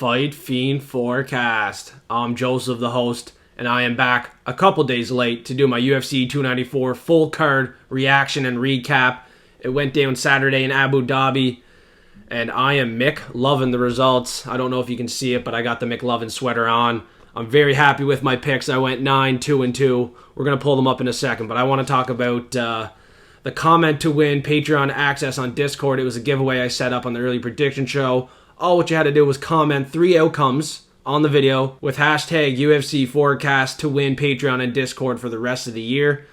Fight Fiend Forecast. I'm Joseph, the host, and I am back a couple days late to do my UFC 294 full card reaction and recap. It went down Saturday in Abu Dhabi, and I am Mick, loving the results. I don't know if you can see it, but I got the McLovin sweater on. I'm very happy with my picks. I went 9-2-2. We're going to pull them up in a second, but I want to talk about the comment to win Patreon access on Discord. It was a giveaway I set up on the early prediction show. All what you had to do was comment 3 outcomes on the video with hashtag UFC Forecast to win Patreon and Discord for the rest of the year.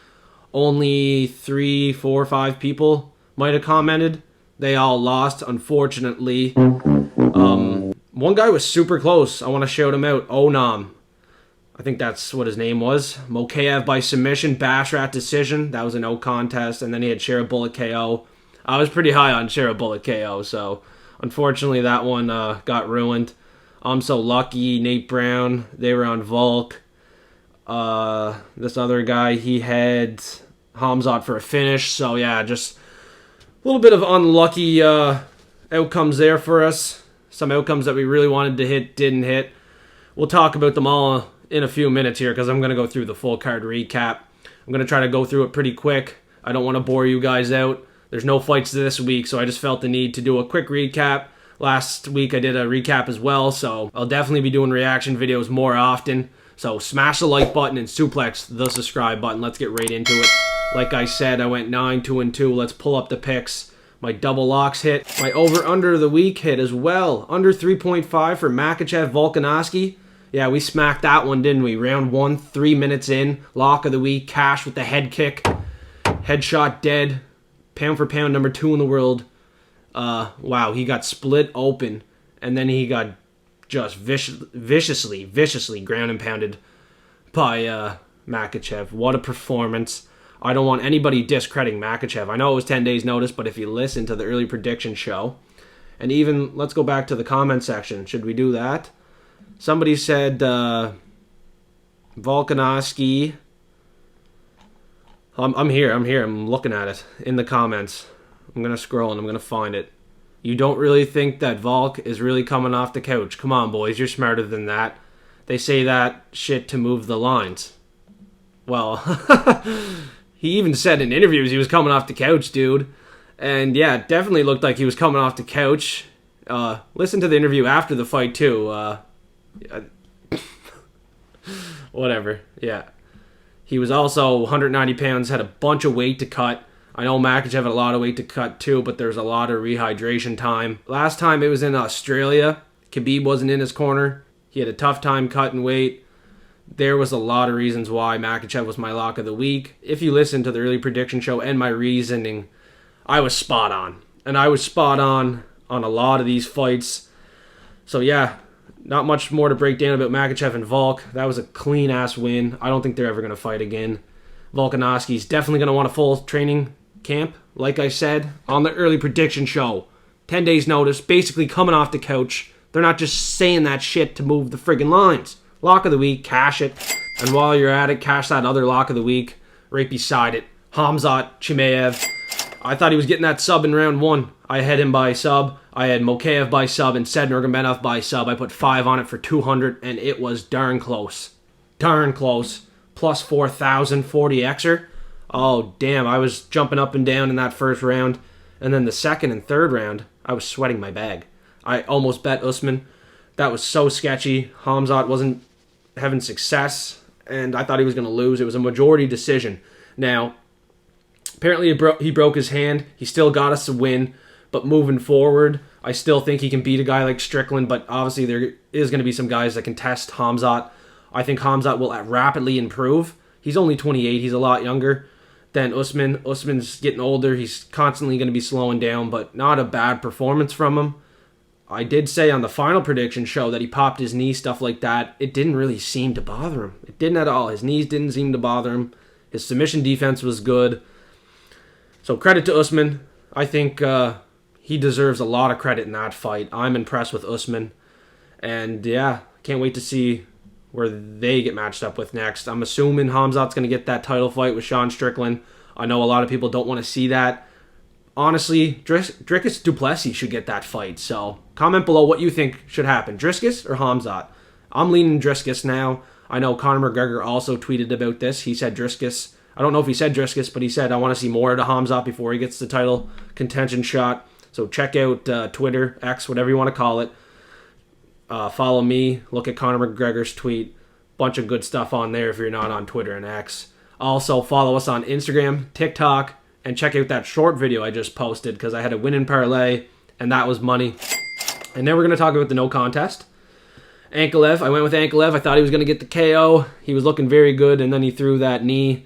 Only 3, 4, 5 people might have commented. They all lost, unfortunately. One guy was super close. I want to shout him out. Onam. I think that's what his name was. Makhachev by submission, Bashrat decision. That was a no contest. And then he had Share a Bullet KO. I was pretty high on Share a Bullet KO, so unfortunately that one got ruined. I'm so lucky. Nate Brown, they were on Volk. This other guy, he had Hamzat for a finish. So yeah, just a little bit of unlucky outcomes there for us. Some outcomes that we really wanted to hit didn't hit. We'll talk about them all in a few minutes here because I'm going to go through the full card recap. I'm going to try to go through it pretty quick. I don't want to bore you guys out. There's no fights this week, so I just felt the need to do a quick recap. Last week I did a recap as well, so I'll definitely be doing reaction videos more often. So smash the like button and suplex the subscribe button. Let's get right into it. Like I said, I went 9-2-2. Let's pull up the picks. My double locks hit. My over-under of the week hit as well. Under 3.5 for Makhachev, Volkanovski. Yeah, we smacked that one, didn't we? Round 1, 3 minutes in. Lock of the week, Cash with the head kick. Headshot dead. Pound for pound, number 2 in the world. Wow, he got split open. And then he got just viciously ground and pounded by Makhachev. What a performance. I don't want anybody discrediting Makhachev. I know it was 10 days notice, but if you listen to the early prediction show, and even, let's go back to the comment section. Should we do that? Somebody said Volkanovski. I'm here. I'm looking at it in the comments. I'm going to scroll and I'm going to find it. You don't really think that Volk is really coming off the couch? Come on, boys. You're smarter than that. They say that shit to move the lines. Well, he even said in interviews he was coming off the couch, dude. And yeah, it definitely looked like he was coming off the couch. Listen to the interview after the fight, too. Whatever, yeah. He was also 190 pounds, had a bunch of weight to cut. I know Makhachev had a lot of weight to cut too, but there's a lot of rehydration time. Last time it was in Australia. Khabib wasn't in his corner. He had a tough time cutting weight. There was a lot of reasons why Makhachev was my lock of the week. If you listen to the early prediction show and my reasoning, I was spot on. And I was spot on a lot of these fights. So yeah, not much more to break down about Makhachev and Volk. That was a clean-ass win. I don't think they're ever going to fight again. Volkanovski's definitely going to want a full training camp, like I said, on the early prediction show. 10 days notice, basically coming off the couch. They're not just saying that shit to move the friggin' lines. Lock of the week, cash it. And while you're at it, cash that other lock of the week right beside it. Hamzat Chimaev. I thought he was getting that sub in round 1. I had him by sub. I had Makhachev by sub and said Nurmagomedov by sub. I put 5 on it for 200, and it was darn close. Darn close. Plus 4,000, 40xer. Oh, damn. I was jumping up and down in that first round. And then the second and third round, I was sweating my bag. I almost bet Usman. That was so sketchy. Hamzat wasn't having success, and I thought he was going to lose. It was a majority decision. Now, apparently he broke his hand. He still got us a win. But moving forward, I still think he can beat a guy like Strickland. But obviously there is going to be some guys that can test Hamzat. I think Hamzat will rapidly improve. He's only 28. He's a lot younger than Usman. Usman's getting older. He's constantly going to be slowing down. But not a bad performance from him. I did say on the final prediction show that he popped his knee, stuff like that. It didn't really seem to bother him. It didn't at all. His knees didn't seem to bother him. His submission defense was good. So credit to Usman. I think he deserves a lot of credit in that fight. I'm impressed with Usman. And yeah, can't wait to see where they get matched up with next. I'm assuming Hamzat's going to get that title fight with Sean Strickland. I know a lot of people don't want to see that. honestly, Dricus Duplessis should get that fight. So comment below what you think should happen, Dricus or Khamzat. I'm leaning Dricus now. I know Conor McGregor also tweeted about this. He said Dricus. I don't know if he said Dricus, but he said, I want to see more of the Khamzat before he gets the title contention shot. So check out Twitter, X, whatever you want to call it. Follow me. Look at Conor McGregor's tweet. Bunch of good stuff on there if you're not on Twitter and X. Also, follow us on Instagram, TikTok, and check out that short video I just posted because I had a winning parlay, and that was money. And then we're going to talk about the no contest. Ankalev, I went with Ankalev. I thought he was going to get the KO. He was looking very good, and then he threw that knee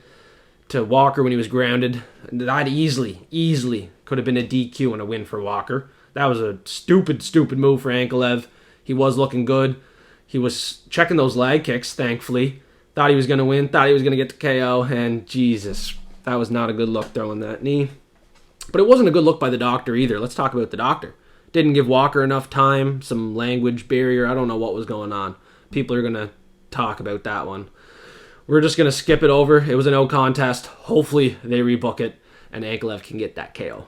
to Walker when he was grounded. That easily could have been a DQ and a win for Walker. That was a stupid move for Ankalev. He was looking good. He was checking those leg kicks, thankfully. Thought he was going to win, thought he was going to get the KO, and Jesus, that was not a good look throwing that knee. But it wasn't a good look by the doctor either. Let's talk about the doctor. Didn't give Walker enough time, some language barrier. I don't know what was going on. People are going to talk about that one. We're just going to skip it over. It was a no contest. Hopefully they rebook it, and Ankalev can get that KO.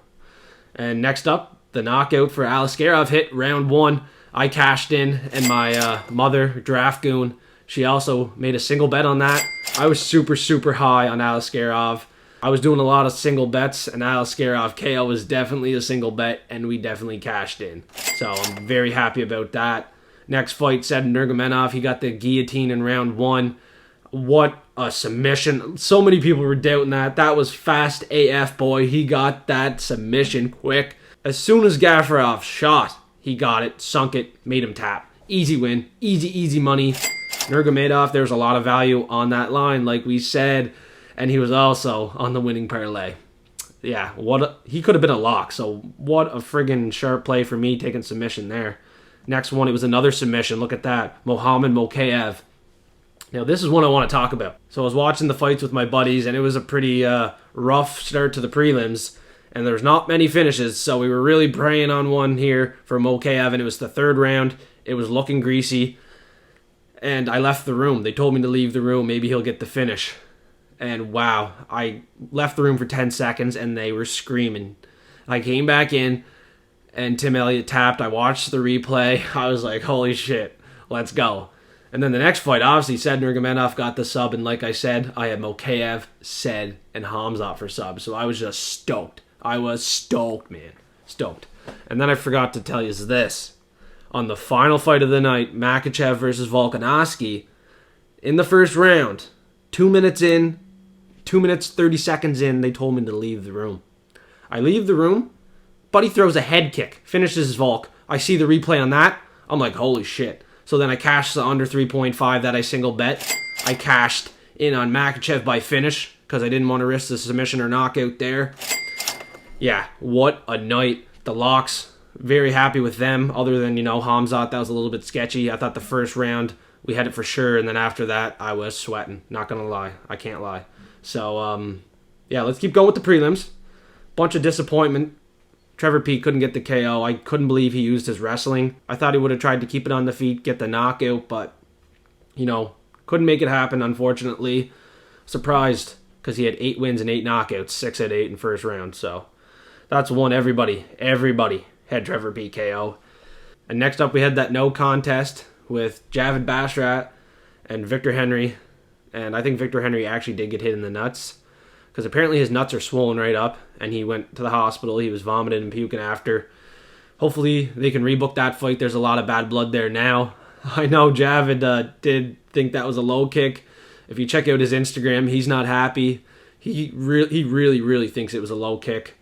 And next up, the knockout for Aliskerov hit round 1. I cashed in, and my mother, Draft Goon, she also made a single bet on that. I was super high on Aliskerov. I was doing a lot of single bets, and Aliskerov KO was definitely a single bet, and we definitely cashed in. So I'm very happy about that. Next fight, Said Nurmagomedov. He got the guillotine in round 1. What a submission. So many people were doubting that. That was fast AF, boy. He got that submission quick. As soon as Gafarov shot, he got it, sunk it, made him tap. Easy win. Easy money. Nurmagomedov, there's a lot of value on that line, like we said, and he was also on the winning parlay. Yeah, he could have been a lock, so what a friggin' sharp play for me taking submission there. Next one, it was another submission. Look at that. Mohamed Makhachev. Now, this is one I want to talk about. So I was watching the fights with my buddies, and it was a pretty rough start to the prelims, and there's not many finishes, so we were really praying on one here for Makhachev, and it was the 3rd round. It was looking greasy. And I left the room. They told me to leave the room. Maybe he'll get the finish. And wow, I left the room for 10 seconds and they were screaming. I came back in and Tim Elliott tapped. I watched the replay. I was like, holy shit, let's go. And then the next fight, obviously, Said Nurmagomedov got the sub. And like I said, I had Makhachev, Said, and Khamzat for subs. So I was just stoked. I was stoked, man. Stoked. And then I forgot to tell you this. On the final fight of the night, Makhachev versus Volkanovski, in the first round, 2 minutes in, 2 minutes, 30 seconds in, they told me to leave the room. I leave the room, Buddy throws a head kick, finishes Volk. I see the replay on that. I'm like, holy shit. So then I cashed the under 3.5 that I single bet. I cashed in on Makhachev by finish because I didn't want to risk the submission or knockout there. Yeah, what a night. The locks, very happy with them, other than, Khamzat, that was a little bit sketchy. I thought the first round, we had it for sure, and then after that, I was sweating. Not going to lie. I can't lie. So, yeah, let's keep going with the prelims. Bunch of disappointment. Trevor Peete couldn't get the KO. I couldn't believe he used his wrestling. I thought he would have tried to keep it on the feet, get the knockout, but, couldn't make it happen, unfortunately. Surprised, because he had 8 wins and 8 knockouts, 6 out of 8 in first round, so that's one everybody had Trevor Peete KO. And next up, we had that no contest with Javid Basharat and Victor Henry. And I think Victor Henry actually did get hit in the nuts, because apparently his nuts are swollen right up, and he went to the hospital. He was vomiting and puking after. Hopefully they can rebook that fight. There's a lot of bad blood there now. I know Javid did think that was a low kick. If you check out his Instagram, he's not happy. He really thinks it was a low kick.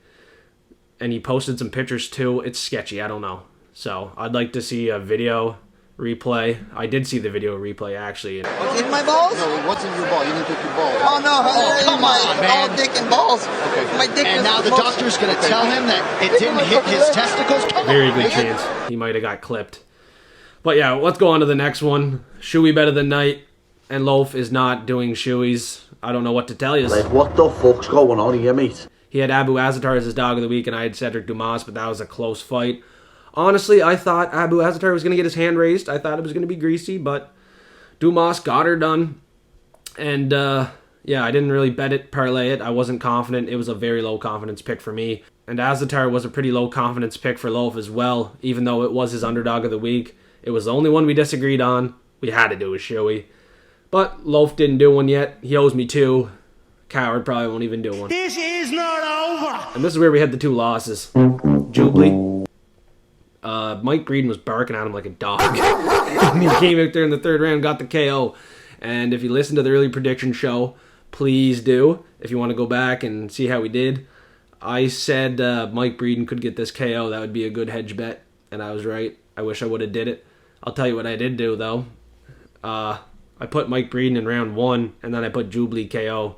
And he posted some pictures too. It's sketchy. I don't know. So I'd like to see a video replay. I did see the video replay actually. What's in my balls? No, what's in your ball? You didn't take your ball. Oh no! Come on, man. All dick and balls. Okay. My dick. And is now the doctor's going to tell him that it didn't hit his testicles. Come Very on, good man. chance he might have got clipped. But yeah, let's go on to the next one. Shoey bet of the night, and Loaf is not doing shoeys. I don't know what to tell you. Like, what the fuck's going on here, mate? He had Abu Azatar as his dog of the week, and I had Cedric Dumas, but that was a close fight. Honestly, I thought Abu Azatar was going to get his hand raised. I thought it was going to be greasy, but Dumas got her done. And, yeah, I didn't really bet it, parlay it. I wasn't confident. It was a very low confidence pick for me. And Azatar was a pretty low confidence pick for Loaf as well, even though it was his underdog of the week. It was the only one we disagreed on. We had to do a showy. But Loaf didn't do one yet. He owes me 2. Coward probably won't even do one. This is not over. And this is where we had the 2 losses. Jubilee. Mike Breeden was barking at him like a dog. And he came out there in the 3rd round, got the KO. And if you listen to the early prediction show, please do. If you want to go back and see how we did. I said Mike Breeden could get this KO. That would be a good hedge bet. And I was right. I wish I would have did it. I'll tell you what I did do, though. I put Mike Breeden in round 1, and then I put Jubilee KO.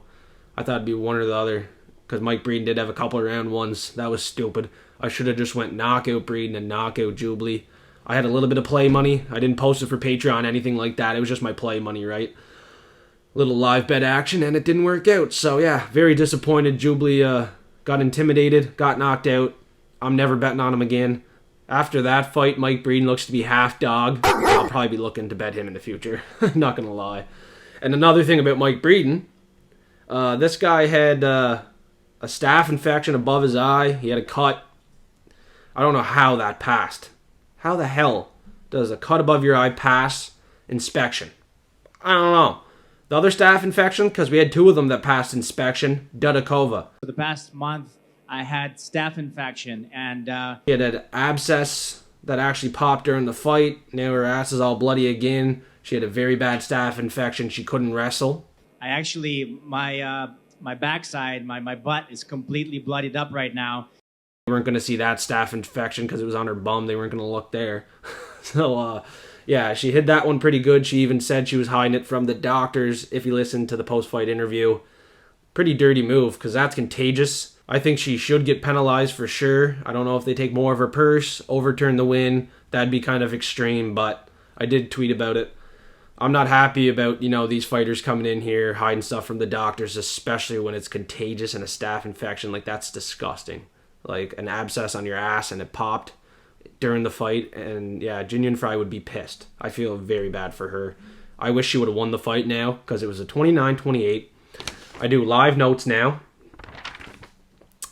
I thought it'd be one or the other, because Mike Breeden did have a couple of round 1s. That was stupid. I should have just went knockout Breeden and knockout Jubilee. I had a little bit of play money. I didn't post it for Patreon, anything like that. It was just my play money, right? Little live bet action, and it didn't work out. So, yeah, very disappointed. Jubilee got intimidated, got knocked out. I'm never betting on him again. After that fight, Mike Breeden looks to be half dog. I'll probably be looking to bet him in the future. Not going to lie. And another thing about Mike Breeden, this guy had a staph infection above his eye. He had a cut. I don't know how that passed. How the hell does a cut above your eye pass inspection? I don't know. The other staph infection, because we had 2 of them that passed inspection, Dudakova. For the past month, I had staph infection, and He had an abscess that actually popped during the fight. Now her ass is all bloody again. She had a very bad staph infection. She couldn't wrestle. I actually, my backside, my butt is completely bloodied up right now. They weren't going to see that staph infection because it was on her bum. They weren't going to look there. So, yeah, she hid that one pretty good. She even said she was hiding it from the doctors, if you listen to the post-fight interview. Pretty dirty move, because that's contagious. I think she should get penalized for sure. I don't know if they take more of her purse, overturn the win. That'd be kind of extreme, but I did tweet about it. I'm not happy about, these fighters coming in here, hiding stuff from the doctors, especially when it's contagious and a staph infection. Like, that's disgusting. Like, an abscess on your ass and it popped during the fight. And, yeah, Jin Fry would be pissed. I feel very bad for her. I wish she would have won the fight now, because it was a 29-28. I do live notes now.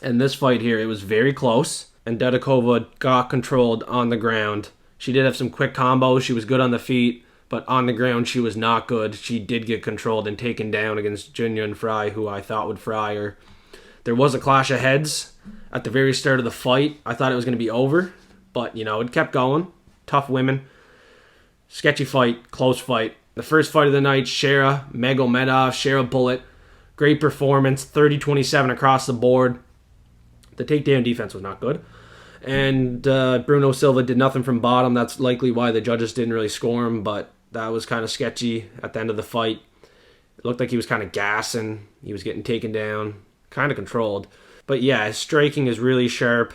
And this fight here, it was very close. And Dudakova got controlled on the ground. She did have some quick combos. She was good on the feet. But on the ground, she was not good. She did get controlled and taken down against Jin Fry, who I thought would fry her. There was a clash of heads at the very start of the fight. I thought it was going to be over. But, it kept going. Tough women. Sketchy fight. Close fight. The first fight of the night, Shara Magomedov. Shara Bullet. Great performance. 30-27 across the board. The takedown defense was not good. And Bruno Silva did nothing from bottom. That's likely why the judges didn't really score him, but that was kind of sketchy at the end of the fight. It looked like he was kind of gassing. He was getting taken down, kind of controlled. But yeah, his striking is really sharp.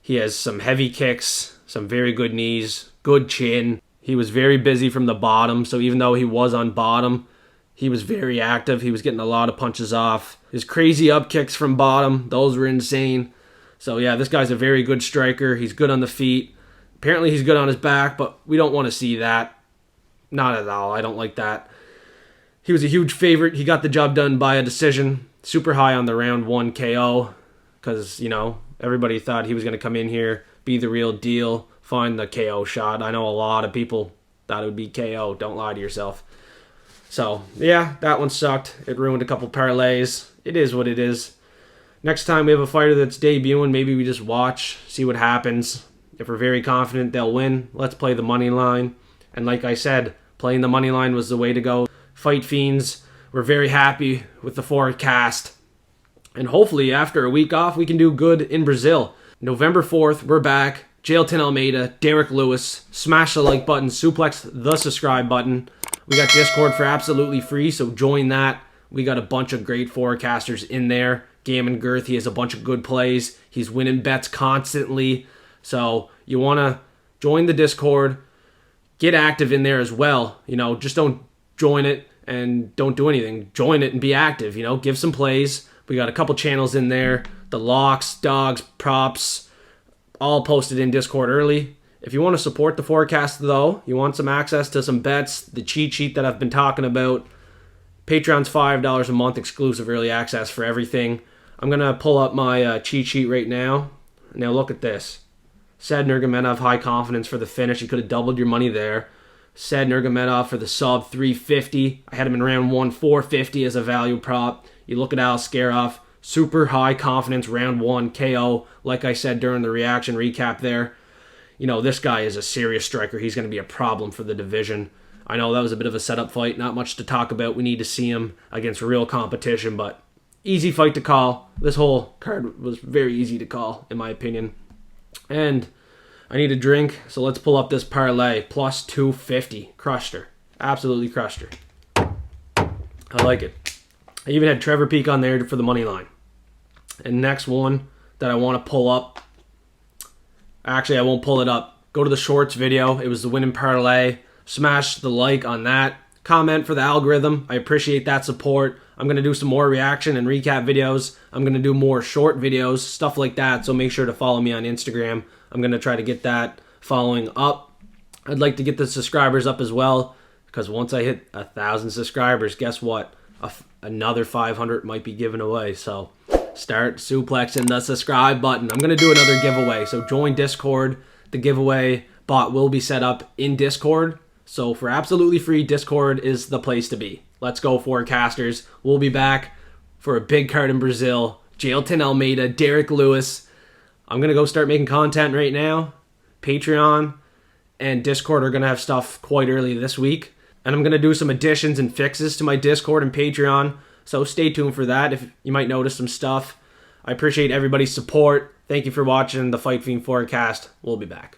He has some heavy kicks, some very good knees, good chin. He was very busy from the bottom, so even though he was on bottom, he was very active. He was getting a lot of punches off. His crazy up kicks from bottom, those were insane. So yeah, this guy's a very good striker. He's good on the feet. Apparently he's good on his back, but we don't want to see that. Not at all. I don't like that. He was a huge favorite. He got the job done by a decision. Super high on the round 1 KO. Because, everybody thought he was going to come in here, be the real deal, find the KO shot. I know a lot of people thought it would be KO. Don't lie to yourself. So, yeah, that one sucked. It ruined a couple parlays. It is what it is. Next time we have a fighter that's debuting, maybe we just watch, see what happens. If we're very confident they'll win, let's play the money line. And like I said, playing the money line was the way to go. Fight Fiends, we're very happy with the forecast. And hopefully after a week off, we can do good in Brazil. November 4th, we're back. Jailton Almeida, Derek Lewis. Smash the like button, suplex the subscribe button. We got Discord for absolutely free, so join that. We got a bunch of great forecasters in there. Gammon Girth, he has a bunch of good plays. He's winning bets constantly. So you want to join the Discord. Get active in there as well. Just don't join it and don't do anything. Join it and be active. Give some plays. We got a couple channels in there. The locks, dogs, props, all posted in Discord early. If you want to support the forecast, though, you want some access to some bets, the cheat sheet that I've been talking about, Patreon's $5 a month exclusive early access for everything. I'm going to pull up my cheat sheet right now. Now look at this. Said Nurmagomedov, high confidence for the finish. You could have doubled your money there. Said Nurmagomedov for the sub 350. I had him in round 1, 450 as a value prop. You look at Askarov, super high confidence, round 1, KO. Like I said during the reaction recap there, you know, this guy is a serious striker. He's going to be a problem for the division. I know that was a bit of a setup fight. Not much to talk about. We need to see him against real competition, but easy fight to call. This whole card was very easy to call, in my opinion. And I need a drink, so let's pull up this parlay. Plus 250. Crushed her. Absolutely crushed her. I like it. I even had Trevor Peak on there for the money line. And next one that I want to pull up. Actually, I won't pull it up. Go to the shorts video. It was the winning parlay. Smash the like on that. Comment for the algorithm. I appreciate that support. I'm going to do some more reaction and recap videos. I'm going to do more short videos, stuff like that. So make sure to follow me on Instagram. I'm going to try to get that following up. I'd like to get the subscribers up as well, because once I hit 1,000 subscribers, guess what? Another 500 might be given away. So start suplexing the subscribe button. I'm going to do another giveaway. So join Discord. The giveaway bot will be set up in Discord. So for absolutely free, Discord is the place to be. Let's go, forecasters. We'll be back for a big card in Brazil. Jailton Almeida, Derek Lewis. I'm going to go start making content right now. Patreon and Discord are going to have stuff quite early this week. And I'm going to do some additions and fixes to my Discord and Patreon. So stay tuned for that. If you might notice some stuff. I appreciate everybody's support. Thank you for watching the Fight Fiend Forecast. We'll be back.